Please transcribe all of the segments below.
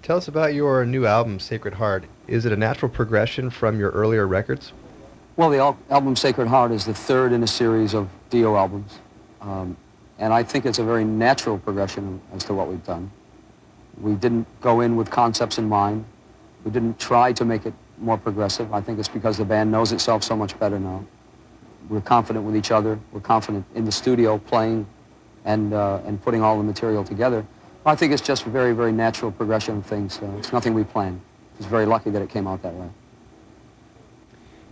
Tell us about your new album, Sacred Heart. Is it a natural progression from your earlier records? Well, the album Sacred Heart is the third in a series of Dio albums. Um, and I think it's a very natural progression as to what we've done. We didn't go in with concepts in mind. We didn't try to make it more progressive. I think it's because the band knows itself so much better now. We're confident with each other. We're confident in the studio playing and putting all the material together. I think it's just a very, very natural progression of things. It's nothing we planned. It's very lucky that it came out that way.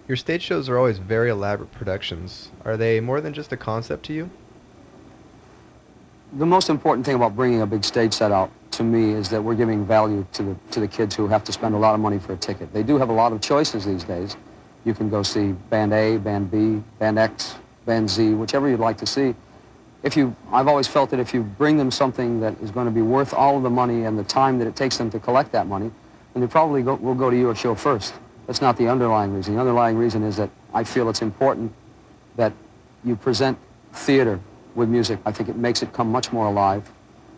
Your stage shows are always very elaborate productions. Are they more than just a concept to you? The most important thing about bringing a big stage set out to me is that we're giving value to the kids who have to spend a lot of money for a ticket. They do have a lot of choices these days. You can go see Band A, Band B, Band X, Band Z, whichever you'd like to see. I've always felt that if you bring them something that is going to be worth all of the money and the time that it takes them to collect that money, then they probably will go to your show first. That's not the underlying reason. The underlying reason is that I feel it's important that you present theater with music. I think it makes it come much more alive,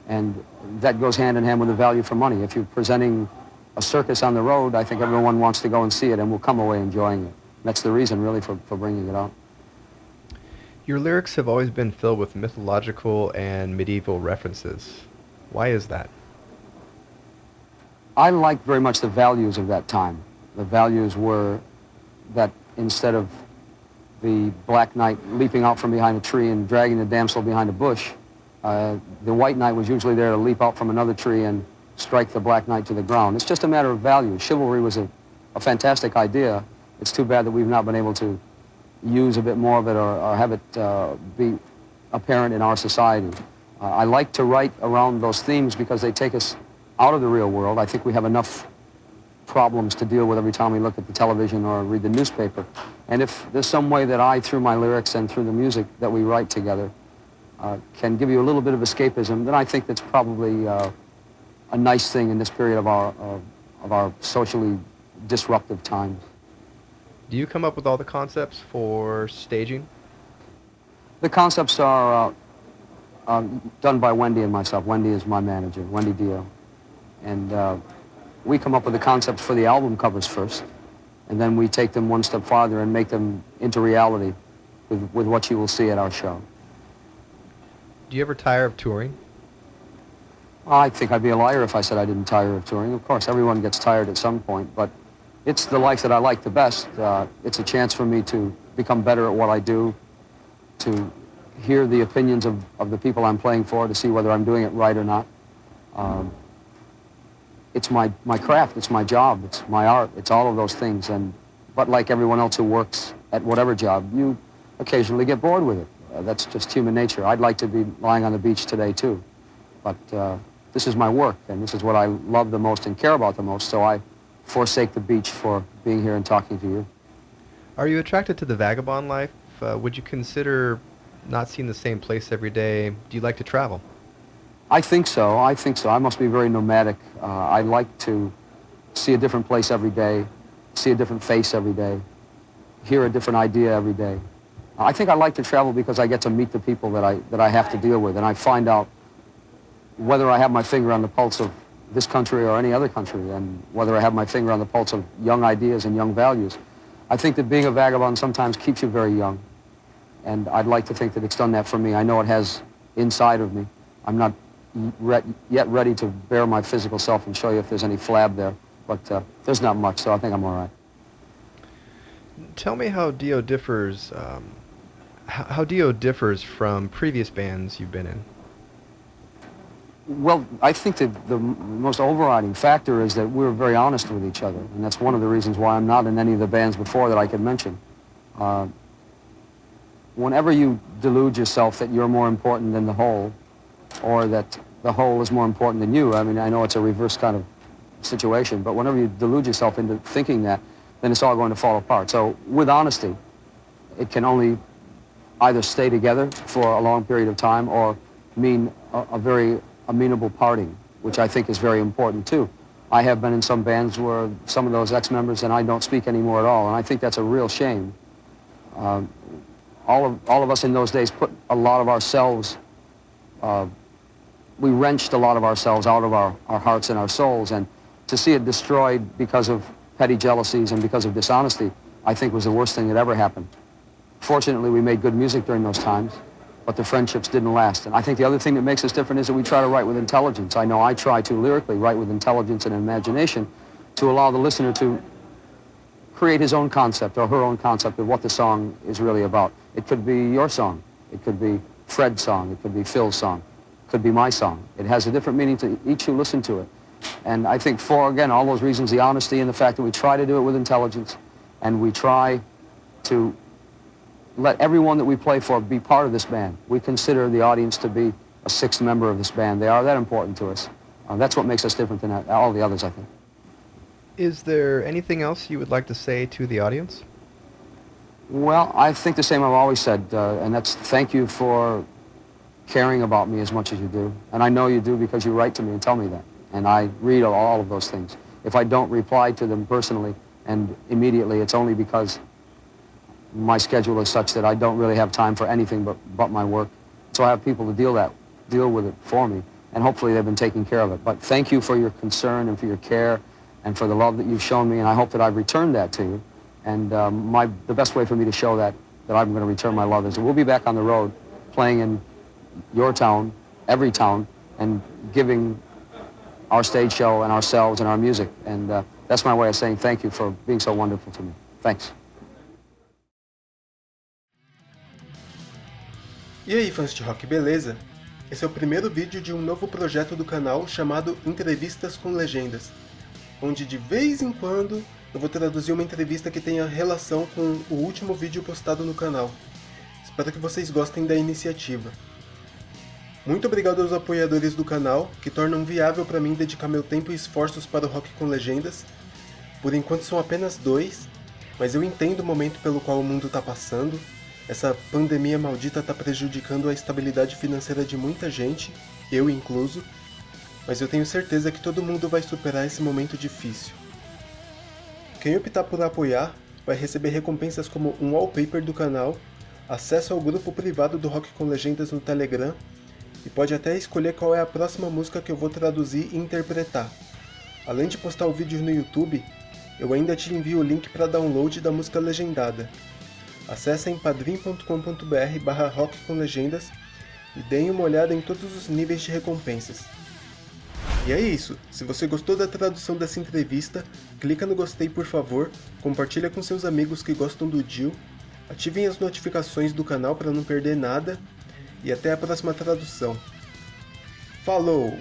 and that goes hand in hand with the value for money. If you're presenting a circus on the road, I think everyone wants to go and see it and will come away enjoying it. That's the reason, really, for bringing it out. Your lyrics have always been filled with mythological and medieval references. Why is that? I like very much the values of that time. The values were that instead of the Black Knight leaping out from behind a tree and dragging the damsel behind a bush, the White Knight was usually there to leap out from another tree and strike the Black Knight to the ground. It's just a matter of value. Chivalry was a fantastic idea. It's too bad that we've not been able to use a bit more of it or have it be apparent in our society. I like to write around those themes because they take us out of the real world. I think we have enough problems to deal with every time we look at the television or read the newspaper. And if there's some way that I, through my lyrics and through the music that we write together, can give you a little bit of escapism, then I think that's probably a nice thing in this period of our socially disruptive times. Do you come up with all the concepts for staging? The concepts are done by Wendy and myself. Wendy is my manager, Wendy Dio. And we come up with the concepts for the album covers first, and then we take them one step farther and make them into reality with what you will see at our show. Do you ever tire of touring? I think I'd be a liar if I said I didn't tire of touring. Of course, everyone gets tired at some point, but it's the life that I like the best. It's a chance for me to become better at what I do, to hear the opinions of the people I'm playing for, to see whether I'm doing it right or not. It's my craft, it's my job, it's my art, it's all of those things. But like everyone else who works at whatever job, you occasionally get bored with it. That's just human nature. I'd like to be lying on the beach today, too. But this is my work, and this is what I love the most and care about the most, so I forsake the beach for being here and talking to you. Are you attracted to the vagabond life? Would you consider not seeing the same place every day? Do you like to travel? I think so. I think so. I must be very nomadic. I like to see a different place every day, see a different face every day, hear a different idea every day. I think I like to travel because I get to meet the people that I have to deal with, and I find out whether I have my finger on the pulse of this country or any other country, and whether I have my finger on the pulse of young ideas and young values. I think that being a vagabond sometimes keeps you very young, and I'd like to think that it's done that for me. I know it has inside of me. I'm not yet ready to bare my physical self and show you if there's any flab there, but there's not much, so I think I'm all right. Tell me how Dio differs, how Dio differs from previous bands you've been in. Well, I think that the most overriding factor is that we're very honest with each other, and that's one of the reasons why I'm not in any of the bands before that I could mention. Whenever you delude yourself that you're more important than the whole, or that the whole is more important than you, I mean, I know it's a reverse kind of situation, but whenever you delude yourself into thinking that, then it's all going to fall apart. So with honesty, it can only either stay together for a long period of time or mean a very amenable parting, which I think is very important too. I have been in some bands where some of those ex-members and I don't speak anymore at all, and I think that's a real shame. All of us in those days put a lot of ourselves, we wrenched a lot of ourselves out of our hearts and our souls, and to see it destroyed because of petty jealousies and because of dishonesty, I think was the worst thing that ever happened. Fortunately, we made good music during those times, but the friendships didn't last. And I think the other thing that makes us different is that we try to write with intelligence. I know I try to lyrically write with intelligence and imagination to allow the listener to create his own concept or her own concept of what the song is really about. It could be your song. It could be Fred's song. It could be Phil's song. It could be my song. It has a different meaning to each who listen to it. And I think for, again, all those reasons, the honesty and the fact that we try to do it with intelligence and we try to let everyone that we play for be part of this band. We consider the audience to be a sixth member of this band. They are that important to us. That's what makes us different than all the others, I think. Is there anything else you would like to say to the audience? Well, I think the same I've always said, and that's thank you for caring about me as much as you do. And I know you do because you write to me and tell me that. And I read all of those things. If I don't reply to them personally and immediately, it's only because my schedule is such that I don't really have time for anything but my work. So I have people to deal with it for me, and hopefully they've been taking care of it. But thank you for your concern and for your care and for the love that you've shown me, and I hope that I've returned that to you. And the best way for me to show that I'm going to return my love is that we'll be back on the road playing in your town, every town, and giving our stage show and ourselves and our music. And that's my way of saying thank you for being so wonderful to me. Thanks. E aí, fãs de rock, beleza? Esse é o primeiro vídeo de um novo projeto do canal chamado Entrevistas com Legendas, onde de vez em quando eu vou traduzir uma entrevista que tenha relação com o último vídeo postado no canal. Espero que vocês gostem da iniciativa. Muito obrigado aos apoiadores do canal, que tornam viável para mim dedicar meu tempo e esforços para o Rock com Legendas. Por enquanto são apenas 2, mas eu entendo o momento pelo qual o mundo está passando. Essa pandemia maldita está prejudicando a estabilidade financeira de muita gente, eu incluso, mas eu tenho certeza que todo mundo vai superar esse momento difícil. Quem optar por apoiar vai receber recompensas como um wallpaper do canal, acesso ao grupo privado do Rock com Legendas no Telegram e pode até escolher qual é a próxima música que eu vou traduzir e interpretar. Além de postar o vídeo no YouTube, eu ainda te envio o link para download da música legendada. Acessem padrim.com.br/rockcomlegendas e deem uma olhada em todos os níveis de recompensas. E é isso, se você gostou da tradução dessa entrevista, clica no gostei por favor, compartilha com seus amigos que gostam do Dio, ativem as notificações do canal para não perder nada e até a próxima tradução. Falou!